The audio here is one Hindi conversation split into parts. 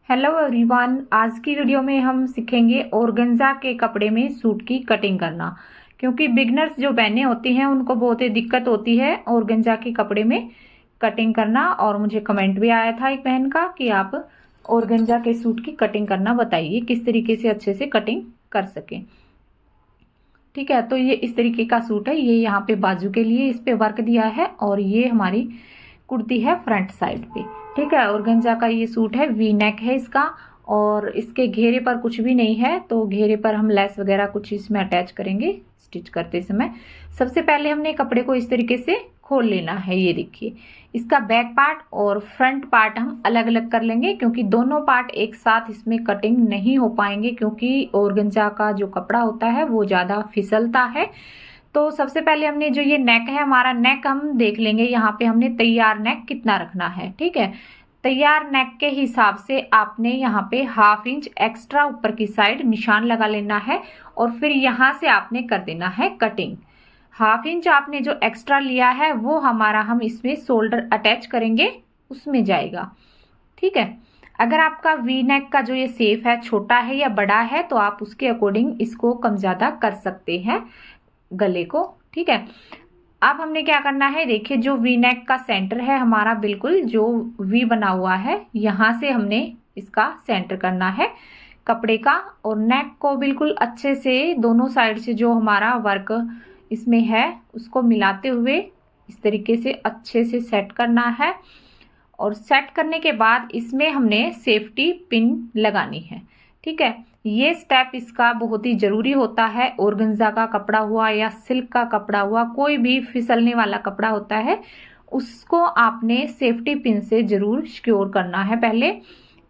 हेलो एवरीवन, आज की वीडियो में हम सीखेंगे ऑर्गेन्जा के कपड़े में सूट की कटिंग करना। क्योंकि बिगनर्स जो बहनें होती हैं उनको बहुत ही दिक्कत होती है ऑर्गेन्जा के कपड़े में कटिंग करना। और मुझे कमेंट भी आया था एक बहन का कि आप ऑर्गेन्जा के सूट की कटिंग करना बताइए, किस तरीके से अच्छे से कटिंग कर सकें। ठीक है, तो ये इस तरीके का सूट है। ये यहाँ पे बाजू के लिए इस पे वर्क दिया है और ये हमारी कुर्ती है फ्रंट साइड पे। ठीक है, ऑर्गेन्जा का ये सूट है, वी नेक है इसका और इसके घेरे पर कुछ भी नहीं है, तो घेरे पर हम लेस वगैरह कुछ इसमें अटैच करेंगे स्टिच करते समय। सबसे पहले हमने कपड़े को इस तरीके से खोल लेना है। ये देखिए, इसका बैक पार्ट और फ्रंट पार्ट हम अलग अलग कर लेंगे क्योंकि दोनों पार्ट एक साथ इसमें कटिंग नहीं हो पाएंगे, क्योंकि ऑर्गेन्जा का जो कपड़ा होता है वो ज्यादा फिसलता है। तो सबसे पहले हमने जो ये नेक है, हमारा नेक हम देख लेंगे। यहाँ पे हमने तैयार नेक कितना रखना है। ठीक है, तैयार नेक के हिसाब से आपने यहाँ पे 1/2 इंच एक्स्ट्रा ऊपर की साइड निशान लगा लेना है और फिर यहाँ से आपने कर देना है कटिंग। 1/2 इंच आपने जो एक्स्ट्रा लिया है वो हमारा हम इसमें शोल्डर अटैच करेंगे, उसमें जाएगा। ठीक है, अगर आपका वी नेक का जो ये शेप है छोटा है या बड़ा है तो आप उसके अकॉर्डिंग इसको कम ज्यादा कर सकते हैं गले को। ठीक है, अब हमने क्या करना है, देखिए जो वी नेक का सेंटर है हमारा, बिल्कुल जो वी बना हुआ है यहां से हमने इसका सेंटर करना है कपड़े का, और नेक को बिल्कुल अच्छे से दोनों साइड से जो हमारा वर्क इसमें है उसको मिलाते हुए इस तरीके से अच्छे से सेट करना है। और सेट करने के बाद इसमें हमने सेफ्टी पिन लगानी है। ठीक है, ये स्टेप इसका बहुत ही जरूरी होता है। ऑर्गेन्जा का कपड़ा हुआ या सिल्क का कपड़ा हुआ, कोई भी फिसलने वाला कपड़ा होता है, उसको आपने सेफ्टी पिन से जरूर सिक्योर करना है पहले।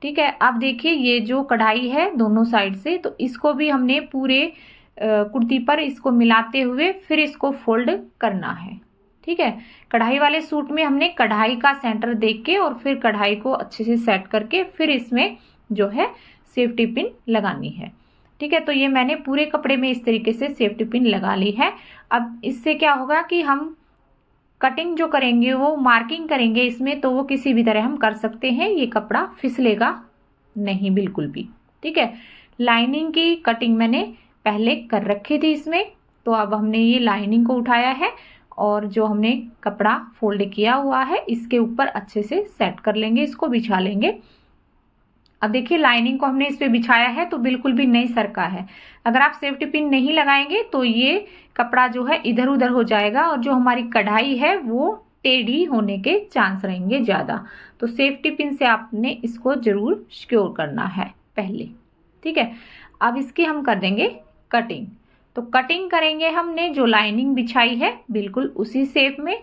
ठीक है, अब देखिए ये जो कढ़ाई है दोनों साइड से, तो इसको भी हमने पूरे कुर्ती पर इसको मिलाते हुए फिर इसको फोल्ड करना है। ठीक है, कढ़ाई वाले सूट में हमने कढ़ाई का सेंटर देख के और फिर कढ़ाई को अच्छे से सेट करके फिर इसमें जो है सेफ्टी पिन लगानी है। ठीक है, तो ये मैंने पूरे कपड़े में इस तरीके से सेफ्टी पिन लगा ली है। अब इससे क्या होगा कि हम कटिंग जो करेंगे वो मार्किंग करेंगे इसमें, तो वो किसी भी तरह हम कर सकते हैं, ये कपड़ा फिसलेगा नहीं बिल्कुल भी। ठीक है, लाइनिंग की कटिंग मैंने पहले कर रखी थी इसमें, तो अब हमने ये लाइनिंग को उठाया है और जो हमने कपड़ा फोल्ड किया हुआ है इसके ऊपर अच्छे से सेट कर लेंगे, इसको बिछा लेंगे। अब देखिए लाइनिंग को हमने इस पे बिछाया है तो बिल्कुल भी नहीं सरका है। अगर आप सेफ्टी पिन नहीं लगाएंगे तो ये कपड़ा जो है इधर उधर हो जाएगा और जो हमारी कढ़ाई है वो टेढ़ी होने के चांस रहेंगे ज्यादा। तो सेफ्टी पिन से आपने इसको जरूर सिक्योर करना है पहले। ठीक है, अब इसकी हम कर देंगे कटिंग। तो कटिंग करेंगे हमने जो लाइनिंग बिछाई है बिल्कुल उसी शेप में,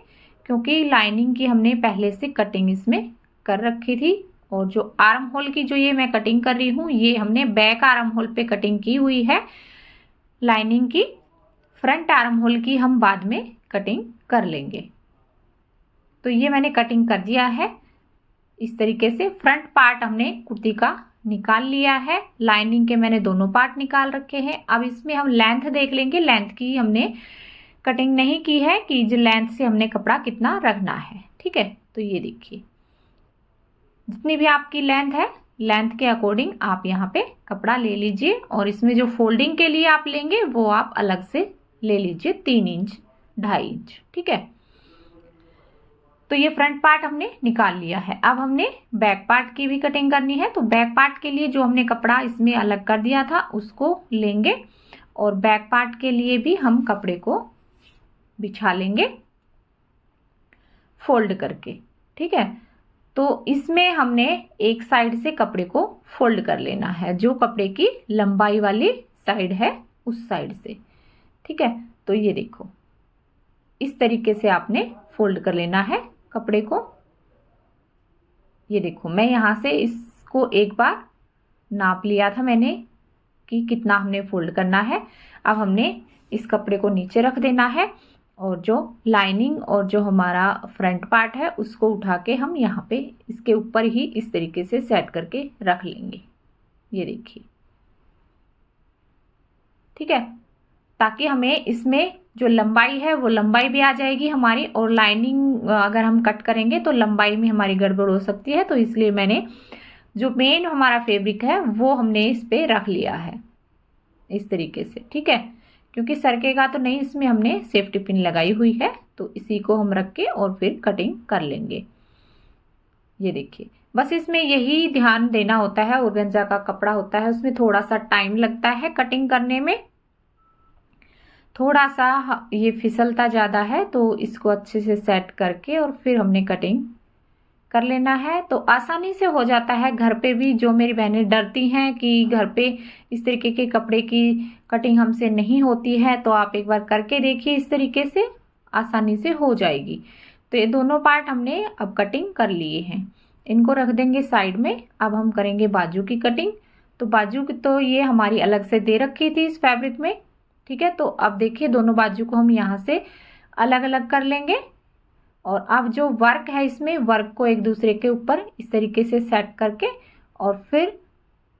क्योंकि लाइनिंग की हमने पहले से कटिंग इसमें कर रखी थी। और जो आर्म होल की जो ये मैं कटिंग कर रही हूँ, ये हमने बैक आर्म होल पे कटिंग की हुई है लाइनिंग की। फ्रंट आर्म होल की हम बाद में कटिंग कर लेंगे। तो ये मैंने कटिंग कर दिया है इस तरीके से। फ्रंट पार्ट हमने कुर्ती का निकाल लिया है, लाइनिंग के मैंने दोनों पार्ट निकाल रखे हैं। अब इसमें हम लेंथ देख लेंगे। लेंथ की हमने कटिंग नहीं की है कि जो लेंथ से हमने कपड़ा कितना रखना है। ठीक है, तो ये देखिए जितनी भी आपकी लेंथ है, लेंथ के अकॉर्डिंग आप यहाँ पे कपड़ा ले लीजिए और इसमें जो फोल्डिंग के लिए आप लेंगे वो आप अलग से ले लीजिए 3 इंच 2.5 इंच। ठीक है, तो ये फ्रंट पार्ट हमने निकाल लिया है। अब हमने बैक पार्ट की भी कटिंग करनी है। तो बैक पार्ट के लिए जो हमने कपड़ा इसमें अलग कर दिया था उसको लेंगे और बैक पार्ट के लिए भी हम कपड़े को बिछा लेंगे फोल्ड करके। ठीक है, तो इसमें हमने एक साइड से कपड़े को फोल्ड कर लेना है, जो कपड़े की लंबाई वाली साइड है उस साइड से। ठीक है, तो ये देखो इस तरीके से आपने फोल्ड कर लेना है कपड़े को। ये देखो मैं यहां से इसको एक बार नाप लिया था मैंने कि कितना हमने फोल्ड करना है। अब हमने इस कपड़े को नीचे रख देना है और जो लाइनिंग और जो हमारा फ्रंट पार्ट है उसको उठा के हम यहाँ पे इसके ऊपर ही इस तरीके से सेट करके रख लेंगे। ये देखिए, ठीक है, ताकि हमें इसमें जो लंबाई है वो लंबाई भी आ जाएगी हमारी, और लाइनिंग अगर हम कट करेंगे तो लंबाई में हमारी गड़बड़ हो सकती है, तो इसलिए मैंने जो मेन हमारा फैब्रिक है वो हमने इस पे रख लिया है इस तरीके से, ठीक है। क्योंकि सरकेगा तो नहीं, इसमें हमने सेफ्टी पिन लगाई हुई है, तो इसी को हम रख के और फिर कटिंग कर लेंगे। ये देखिए, बस इसमें यही ध्यान देना होता है, ऑर्गेन्जा का कपड़ा होता है उसमें थोड़ा सा टाइम लगता है कटिंग करने में, थोड़ा सा ये फिसलता ज़्यादा है, तो इसको अच्छे से सेट करके और फिर हमने कटिंग कर लेना है। तो आसानी से हो जाता है घर पे भी। जो मेरी बहनें डरती हैं कि घर पे इस तरीके के कपड़े की कटिंग हमसे नहीं होती है, तो आप एक बार करके देखिए, इस तरीके से आसानी से हो जाएगी। तो ये दोनों पार्ट हमने अब कटिंग कर लिए हैं, इनको रख देंगे साइड में। अब हम करेंगे बाजू की कटिंग। तो बाजू की तो ये हमारी अलग से दे रखी थी इस फैब्रिक में, ठीक है। तो अब देखिए दोनों बाजू को हम यहाँ से अलग अलग कर लेंगे, और अब जो वर्क है इसमें वर्क को एक दूसरे के ऊपर इस तरीके से सेट करके और फिर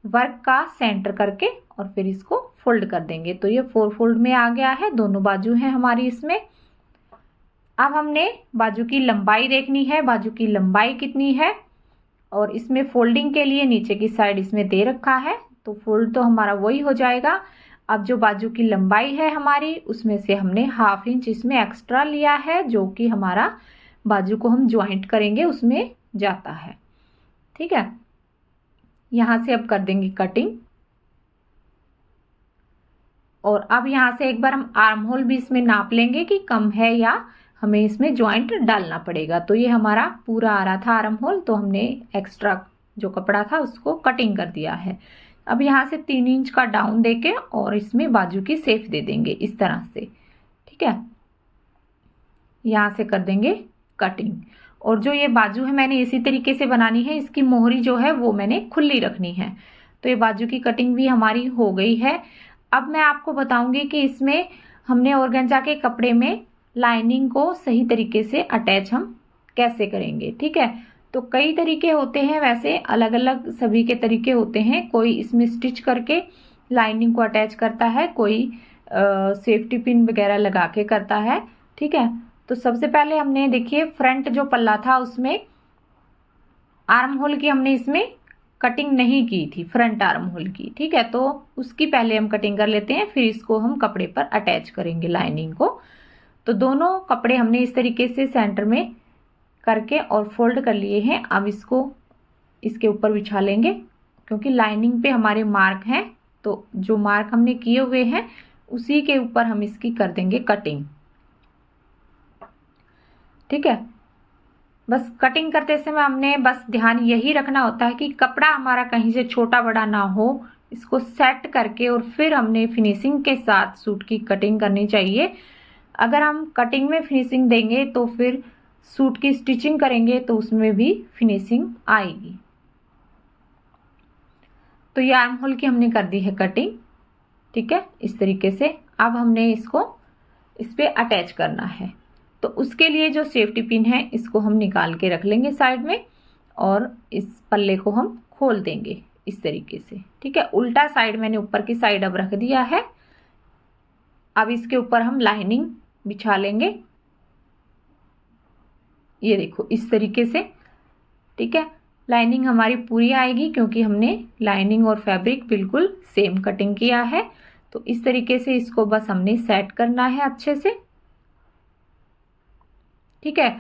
वर्क का सेंटर करके और फिर इसको फोल्ड कर देंगे। तो ये 4 फोल्ड में आ गया है, दोनों बाजू हैं हमारी इसमें। अब हमने बाजू की लंबाई देखनी है, बाजू की लंबाई कितनी है, और इसमें फोल्डिंग के लिए नीचे की साइड इसमें दे रखा है, तो फोल्ड तो हमारा वही हो जाएगा। अब जो बाजू की लंबाई है हमारी, उसमें से हमने 1/2 इंच इसमें एक्स्ट्रा लिया है, जो कि हमारा बाजू को हम ज्वाइंट करेंगे उसमें जाता है, ठीक है। यहां से अब कर देंगे कटिंग, और अब यहां से एक बार हम आर्म होल भी इसमें नाप लेंगे कि कम है या हमें इसमें ज्वाइंट डालना पड़ेगा। तो ये हमारा पूरा आ रहा था आर्म होल, तो हमने एक्स्ट्रा जो कपड़ा था उसको कटिंग कर दिया है। अब यहाँ से 3 इंच का डाउन देके और इसमें बाजू की शेप दे देंगे इस तरह से, ठीक है। यहाँ से कर देंगे कटिंग, और जो ये बाजू है मैंने इसी तरीके से बनानी है, इसकी मोहरी जो है वो मैंने खुली रखनी है। तो ये बाजू की कटिंग भी हमारी हो गई है। अब मैं आपको बताऊंगी कि इसमें हमने ऑर्गेन्जा के कपड़े में लाइनिंग को सही तरीके से अटैच हम कैसे करेंगे, ठीक है। तो कई तरीके होते हैं, वैसे अलग अलग सभी के तरीके होते हैं। कोई इसमें स्टिच करके लाइनिंग को अटैच करता है, कोई सेफ्टी पिन वगैरह लगा के करता है, ठीक है। तो सबसे पहले हमने देखिए फ्रंट जो पल्ला था उसमें आर्म होल की हमने इसमें कटिंग नहीं की थी, फ्रंट आर्म होल की, ठीक है। तो उसकी पहले हम कटिंग कर लेते हैं, फिर इसको हम कपड़े पर अटैच करेंगे लाइनिंग को। तो दोनों कपड़े हमने इस तरीके से सेंटर में करके और फोल्ड कर लिए हैं। अब इसको इसके ऊपर बिछा लेंगे, क्योंकि लाइनिंग पे हमारे मार्क हैं, तो जो मार्क हमने किए हुए हैं उसी के ऊपर हम इसकी कर देंगे कटिंग, ठीक है। बस कटिंग करते समय हमने बस ध्यान यही रखना होता है कि कपड़ा हमारा कहीं से छोटा बड़ा ना हो, इसको सेट करके और फिर हमने फिनिशिंग के साथ सूट की कटिंग करनी चाहिए। अगर हम कटिंग में फिनिशिंग देंगे तो फिर सूट की स्टिचिंग करेंगे तो उसमें भी फिनिशिंग आएगी। तो ये आर्म होल की हमने कर दी है कटिंग, ठीक है, इस तरीके से। अब हमने इसको इस पे अटैच करना है, तो उसके लिए जो सेफ्टी पिन है इसको हम निकाल के रख लेंगे साइड में, और इस पल्ले को हम खोल देंगे इस तरीके से, ठीक है। उल्टा साइड मैंने ऊपर की साइड अब रख दिया है। अब इसके ऊपर हम लाइनिंग बिछा लेंगे, ये देखो इस तरीके से, ठीक है। लाइनिंग हमारी पूरी आएगी क्योंकि हमने लाइनिंग और फैब्रिक बिल्कुल सेम कटिंग किया है। तो इस तरीके से इसको बस हमने सेट करना है अच्छे से, ठीक है।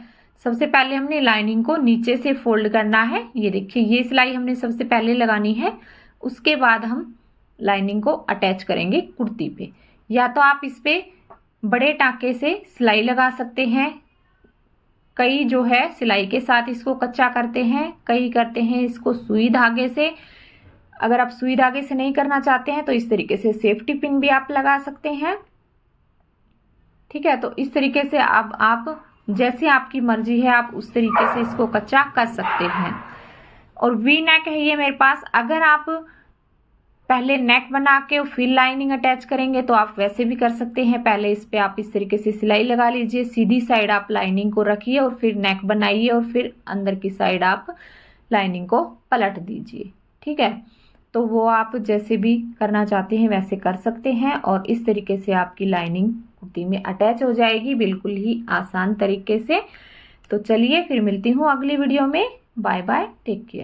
सबसे पहले हमने लाइनिंग को नीचे से फोल्ड करना है, ये देखिए ये सिलाई हमने सबसे पहले लगानी है। उसके बाद हम लाइनिंग को अटैच करेंगे कुर्ती पे। या तो आप इस पे बड़े टांके से सिलाई लगा सकते हैं, कई जो है सिलाई के साथ इसको कच्चा करते हैं, कई करते हैं इसको सुई धागे से। अगर आप सुई धागे से नहीं करना चाहते हैं तो इस तरीके से सेफ्टी पिन भी आप लगा सकते हैं, ठीक है। तो इस तरीके से अब आप जैसे आपकी मर्जी है आप उस तरीके से इसको कच्चा कर सकते हैं। और वी नेक है ये मेरे पास। अगर आप पहले नेक बना के फिर लाइनिंग अटैच करेंगे तो आप वैसे भी कर सकते हैं। पहले इस पे आप इस तरीके से सिलाई लगा लीजिए, सीधी साइड आप लाइनिंग को रखिए और फिर नेक बनाइए और फिर अंदर की साइड आप लाइनिंग को पलट दीजिए, ठीक है। तो वो आप जैसे भी करना चाहते हैं वैसे कर सकते हैं, और इस तरीके से आपकी लाइनिंग कुर्ती में अटैच हो जाएगी बिल्कुल ही आसान तरीके से। तो चलिए फिर मिलती हूँ अगली वीडियो में। Bye bye, take care.